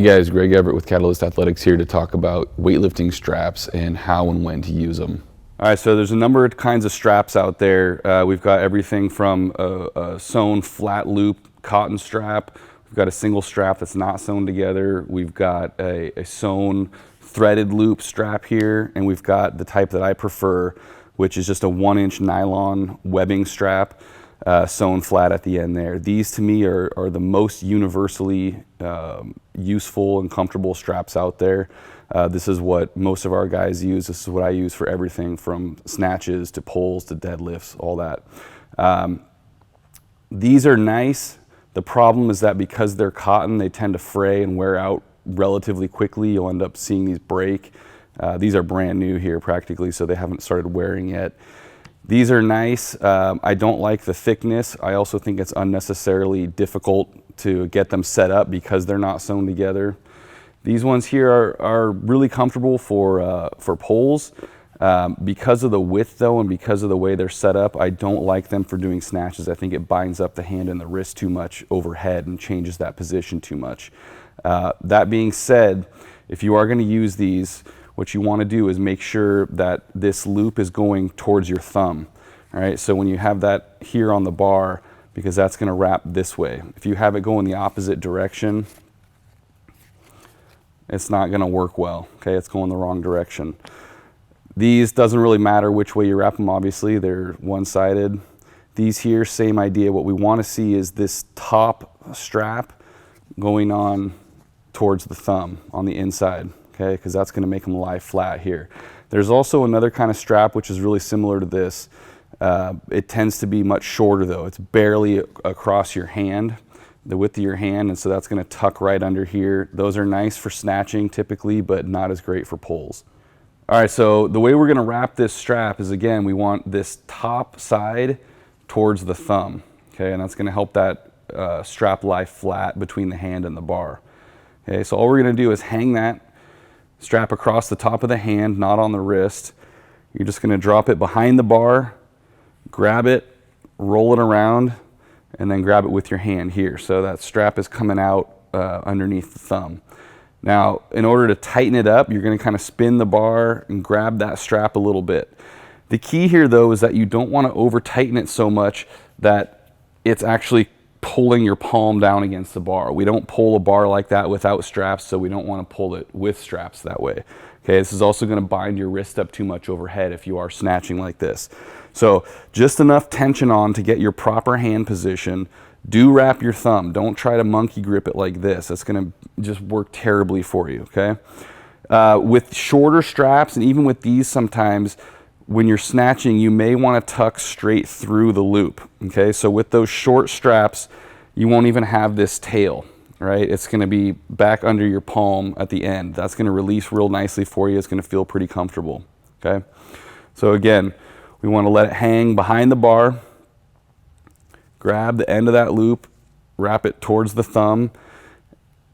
guys, Greg Everett with Catalyst Athletics here to talk about weightlifting straps and how and when to use them. All right, so there's a number of kinds of straps out there. We've got everything from a sewn flat loop cotton strap. We've got a single strap that's not sewn together. We've got a sewn threaded loop strap here, and we've got the type that I prefer, which is just a 1-inch nylon webbing strap sewn flat at the end there. These to me are the most universally useful and comfortable straps out there. This is what most of our guys use. This is what I use for everything from snatches to pulls to deadlifts, all that. These are nice. The problem is that because they're cotton, they tend to fray and wear out relatively quickly. You'll end up seeing these break. These are brand new here practically, so they haven't started wearing yet. These are nice. I don't like the thickness. I also think it's unnecessarily difficult to get them set up because they're not sewn together. These ones here are really comfortable for pulls. Because of the width though, and because of the way they're set up, I don't like them for doing snatches. I think it binds up the hand and the wrist too much overhead and changes that position too much. That being said, if you are going to use these, what you want to do is make sure that this loop is going towards your thumb. All right, so when you have that here on the bar, because that's going to wrap this way. If you have it go in the opposite direction, it's not going to work well. Okay, it's going the wrong direction. These, doesn't really matter which way you wrap them, obviously, they're one-sided. These here, same idea. What we want to see is this top strap going on towards the thumb on the inside, okay, because that's going to make them lie flat here. There's also another kind of strap which is really similar to this. It tends to be much shorter though. It's barely across your hand, the width of your hand, and so that's going to tuck right under here. Those are nice for snatching typically, but not as great for pulls. All right, so the way we're going to wrap this strap is, again, we want this top side towards the thumb, okay, and that's going to help that strap lie flat between the hand and the bar. Okay, so all we're going to do is hang that strap across the top of the hand, not on the wrist. You're just going to drop it behind the bar, grab it, roll it around, and then grab it with your hand here. So that strap is coming out underneath the thumb. Now, in order to tighten it up, you're going to kind of spin the bar and grab that strap a little bit. The key here, though, is that you don't want to over tighten it so much that it's actually pulling your palm down against the bar. We don't pull a bar like that without straps, so we don't want to pull it with straps that way. Okay, this is also going to bind your wrist up too much overhead if you are snatching like this. So just enough tension on to get your proper hand position. Do wrap your thumb. Don't try to monkey grip it like this. That's going to just work terribly for you, okay? With shorter straps, and even with these sometimes, when you're snatching, you may want to tuck straight through the loop, okay? So with those short straps, you won't even have this tail, right? It's going to be back under your palm at the end. That's going to release real nicely for you. It's going to feel pretty comfortable, okay? So again, we want to let it hang behind the bar. Grab the end of that loop, wrap it towards the thumb,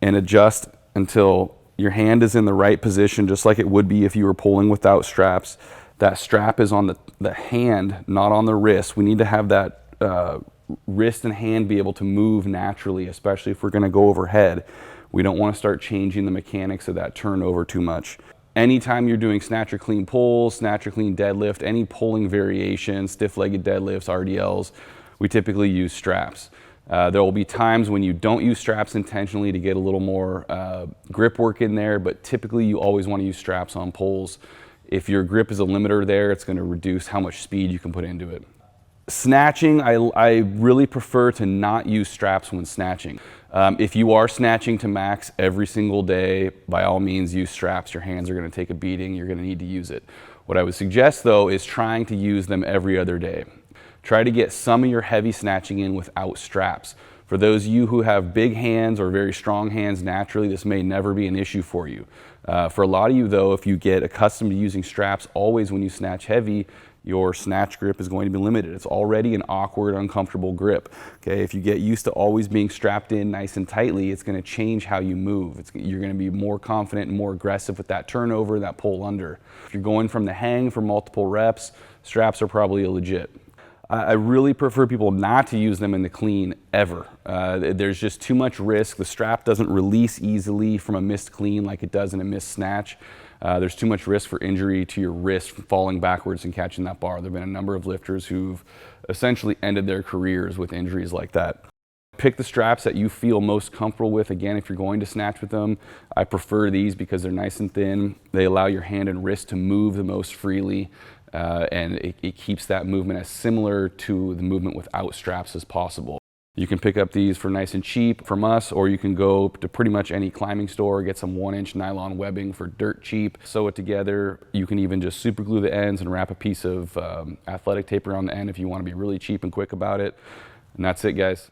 and adjust until your hand is in the right position, just like it would be if you were pulling without straps. That strap is on the hand, not on the wrist. We need to have that wrist and hand be able to move naturally, especially if we're going to go overhead. We don't want to start changing the mechanics of that turnover too much. Anytime you're doing snatch or clean pulls, snatch or clean deadlift, any pulling variation, stiff-legged deadlifts, RDLs, we typically use straps. There will be times when you don't use straps intentionally to get a little more grip work in there, but typically you always want to use straps on pulls. If your grip is a limiter there, it's going to reduce how much speed you can put into it. Snatching, I really prefer to not use straps when snatching. If you are snatching to max every single day, by all means use straps. Your hands are going to take a beating. You're going to need to use it. What I would suggest though is trying to use them every other day. Try to get some of your heavy snatching in without straps. For those of you who have big hands or very strong hands naturally, this may never be an issue for you. For a lot of you though, if you get accustomed to using straps always when you snatch heavy, your snatch grip is going to be limited. It's already an awkward, uncomfortable grip. Okay, if you get used to always being strapped in nice and tightly, it's going to change how you move. You're going to be more confident and more aggressive with that turnover, that pull under. If you're going from the hang for multiple reps, straps are probably legit. I really prefer people not to use them in the clean ever. There's just too much risk. The strap doesn't release easily from a missed clean like it does in a missed snatch. There's too much risk for injury to your wrist from falling backwards and catching that bar. There have been a number of lifters who've essentially ended their careers with injuries like that. Pick the straps that you feel most comfortable with. Again, if you're going to snatch with them, I prefer these because they're nice and thin. They allow your hand and wrist to move the most freely. And it keeps that movement as similar to the movement without straps as possible. You can pick up these for nice and cheap from us, or you can go to pretty much any climbing store, get some 1-inch nylon webbing for dirt cheap, sew it together. You can even just super glue the ends and wrap a piece of athletic tape around the end if you want to be really cheap and quick about it. And that's it, guys.